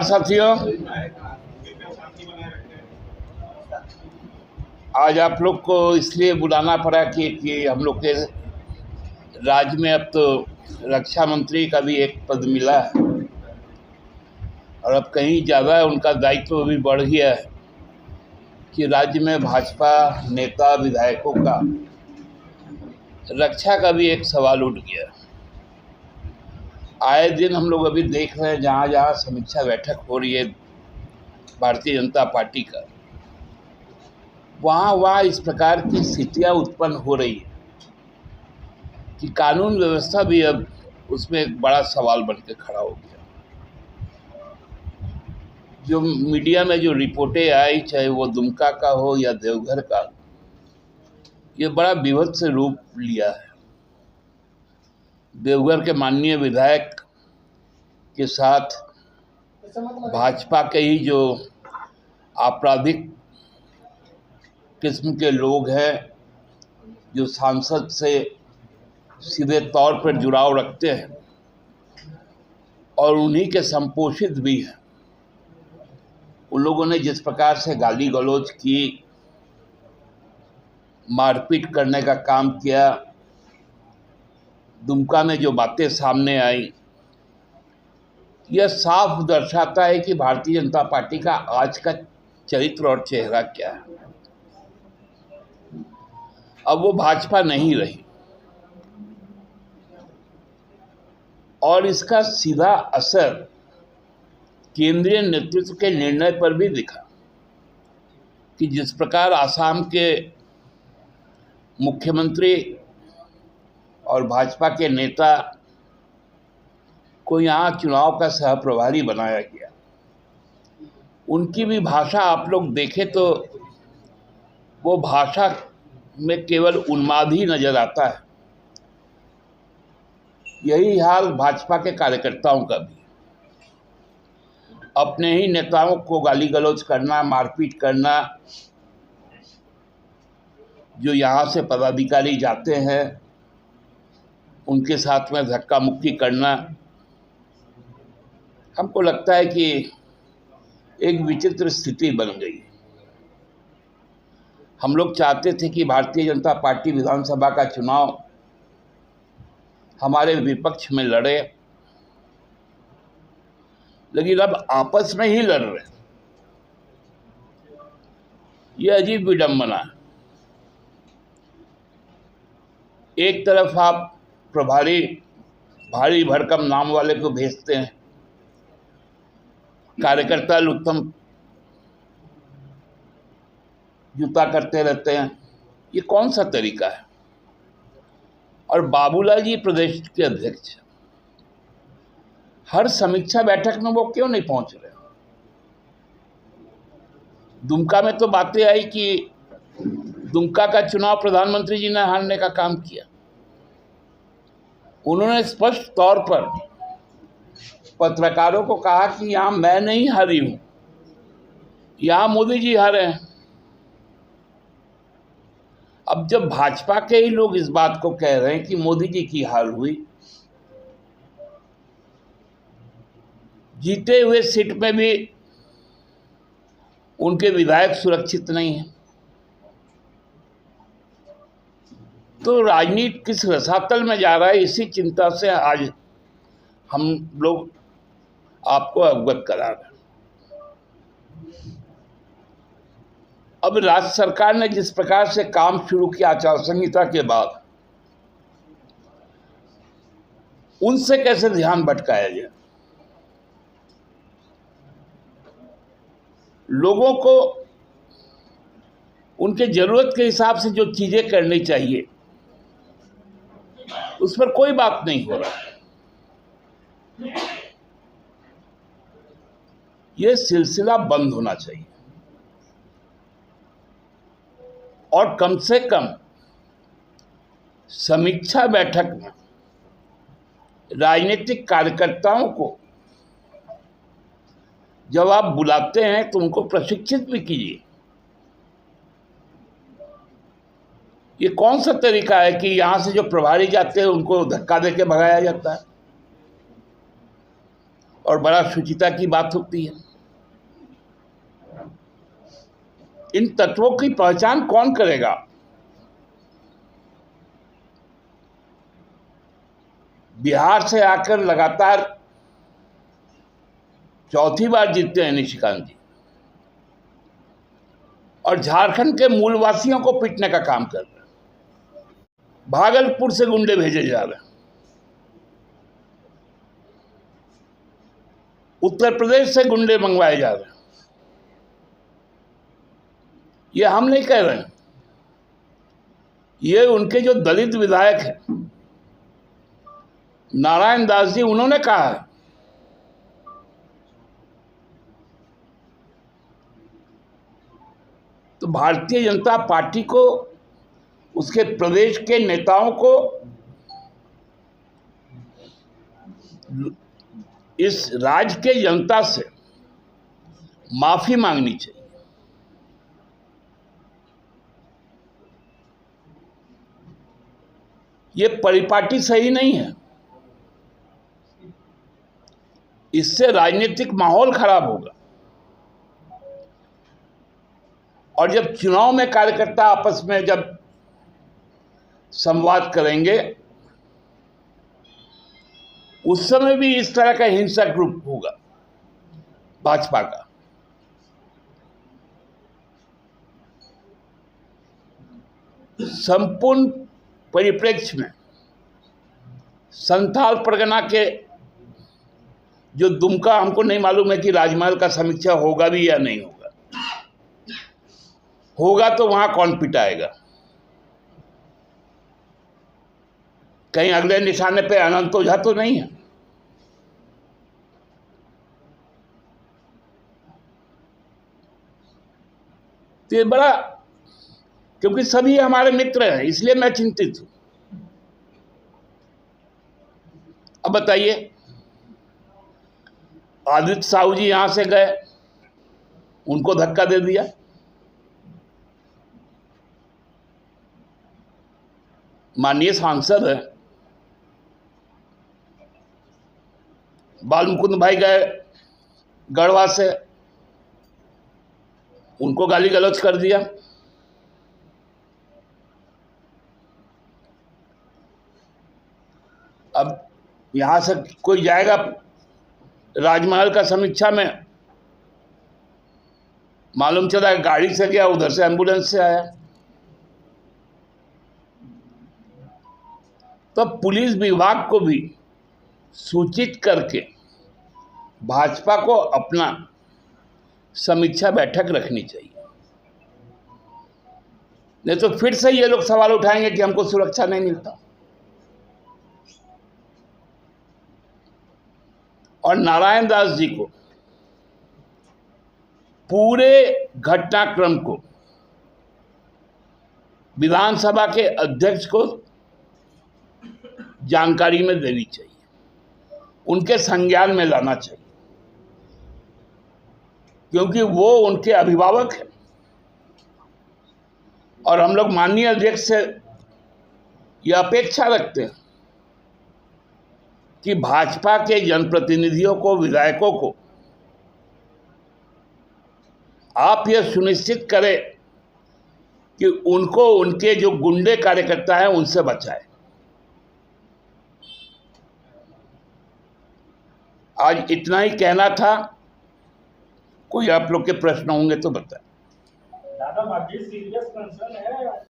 नमस्कार साथियों, आज आप लोग को इसलिए बुलाना पड़ा कि हम लोग के राज्य में अब तो रक्षा मंत्री का भी एक पद मिला है और अब कहीं ज़्यादा उनका दायित्व भी बढ़ गया है कि राज्य में भाजपा नेता विधायकों का रक्षा का भी एक सवाल उठ गया। आए दिन हम लोग अभी देख रहे हैं जहाँ जहाँ समीक्षा बैठक हो रही है भारतीय जनता पार्टी का, वहाँ इस प्रकार की स्थितियाँ उत्पन्न हो रही है कि कानून व्यवस्था भी अब उसमें एक बड़ा सवाल बन के खड़ा हो गया। जो मीडिया में जो रिपोर्टें आई, चाहे वो दुमका का हो या देवघर का, ये बड़ा विभत्स रूप लिया है। देवघर के माननीय विधायक के साथ भाजपा के ही जो आपराधिक किस्म के लोग हैं, जो सांसद से सीधे तौर पर जुड़ाव रखते हैं और उन्हीं के संपोषित भी हैं, उन लोगों ने जिस प्रकार से गाली गलौज की, मारपीट करने का काम किया, दुमका में जो बातें सामने आई, यह साफ दर्शाता है कि भारतीय जनता पार्टी का आज का चरित्र और चेहरा क्या है। अब वो भाजपा नहीं रही और इसका सीधा असर केंद्रीय नेतृत्व के निर्णय पर भी दिखा कि जिस प्रकार आसाम के मुख्यमंत्री और भाजपा के नेता को यहाँ चुनाव का सहप्रभारी बनाया गया, उनकी भी भाषा आप लोग देखें तो वो भाषा में केवल उन्माद ही नजर आता है। यही हाल भाजपा के कार्यकर्ताओं का भी, अपने ही नेताओं को गाली गलौज करना, मारपीट करना, जो यहाँ से पदाधिकारी जाते हैं उनके साथ में धक्का मुक्की करना। हमको लगता है कि एक विचित्र स्थिति बन गई। हम लोग चाहते थे कि भारतीय जनता पार्टी विधानसभा का चुनाव हमारे विपक्ष में लड़े, लेकिन अब आपस में ही लड़ रहे। ये अजीब विडंबना है। एक तरफ आप प्रभारी भारी भरकम नाम वाले को भेजते हैं, कार्यकर्ता लुत्तम जूता करते रहते हैं, ये कौन सा तरीका है। और बाबूलाल जी प्रदेश के अध्यक्ष, हर समीक्षा बैठक में वो क्यों नहीं पहुंच रहे। दुमका में तो बातें आई कि दुमका का चुनाव प्रधानमंत्री जी ने हारने का काम किया। उन्होंने स्पष्ट तौर पर पत्रकारों को कहा कि यहाँ मैं नहीं हारी हूं, यहाँ मोदी जी हारे हैं। अब जब भाजपा के ही लोग इस बात को कह रहे हैं कि मोदी जी की हार हुई, जीते हुए सीट में भी उनके विधायक सुरक्षित नहीं हैं, तो राजनीति किस रसातल में जा रहा है, इसी चिंता से आज हम लोग आपको अवगत करा रहे हैं। अब राज्य सरकार ने जिस प्रकार से काम शुरू किया आचार संहिता के बाद, उनसे कैसे ध्यान भटकाया जाए। लोगों को उनके जरूरत के हिसाब से जो चीजें करनी चाहिए उस पर कोई बात नहीं हो रहा। यह सिलसिला बंद होना चाहिए और कम से कम समीक्षा बैठक में राजनीतिक कार्यकर्ताओं को जब आप बुलाते हैं तो उनको प्रशिक्षित भी कीजिए। ये कौन सा तरीका है कि यहाँ से जो प्रभारी जाते हैं उनको धक्का देके भगाया जाता है और बड़ा शुचिता की बात होती है। इन तत्वों की पहचान कौन करेगा? बिहार से आकर लगातार चौथी बार जीतते हैं निशिकांत जी, और झारखंड के मूलवासियों को पीटने का काम कर रहे हैं। भागलपुर से गुंडे भेजे जा रहे हैं, उत्तर प्रदेश से गुंडे मंगवाए जा रहे हैं। ये हम नहीं कह रहे हैं, ये उनके जो दलित विधायक हैं नारायण दास जी, उन्होंने कहा है। तो भारतीय जनता पार्टी को, उसके प्रदेश के नेताओं को इस राज्य के जनता से माफी मांगनी चाहिए। ये परिपाटी सही नहीं है, इससे राजनीतिक माहौल खराब होगा। और जब चुनाव में कार्यकर्ता आपस में जब संवाद करेंगे, उस समय भी इस तरह का हिंसक रूप होगा भाजपा का। संपूर्ण परिप्रेक्ष्य में संथाल परगना के जो दुमका, हमको नहीं मालूम है कि राजमहल का समीक्षा होगा भी या नहीं होगा। होगा तो वहां कौन पिटाएगा? कहीं अगले निशाने पे अनंत ओझा तो नहीं है? तो ये बड़ा, क्योंकि सभी हमारे मित्र हैं, इसलिए मैं चिंतित हूं। अब बताइए, आदित्य साहू जी यहां से गए, उनको धक्का दे दिया। माननीय सांसद है बाल मुकुंद भाई गए गढ़वा से, उनको गाली गलौज कर दिया। अब यहां से कोई जाएगा राजमहल का समीक्षा में, मालूम चला गाड़ी से गया, उधर से एम्बुलेंस से आया। तो पुलिस विभाग को भी सूचित करके भाजपा को अपना समीक्षा बैठक रखनी चाहिए, नहीं तो फिर से ये लोग सवाल उठाएंगे कि हमको सुरक्षा नहीं मिलता। और नारायण दास जी को, पूरे घटनाक्रम को विधानसभा के अध्यक्ष को जानकारी में देनी चाहिए, उनके संज्ञान में लाना चाहिए, क्योंकि वो उनके अभिभावक हैं। और हम लोग माननीय अध्यक्ष से यह अपेक्षा रखते हैं कि भाजपा के जनप्रतिनिधियों को, विधायकों को आप यह सुनिश्चित करें कि उनको उनके जो गुंडे कार्यकर्ता हैं उनसे बचाएं। आज इतना ही कहना था, कोई आप लोग के प्रश्न होंगे तो बताएं। दादा, सीरियस कंसर्न है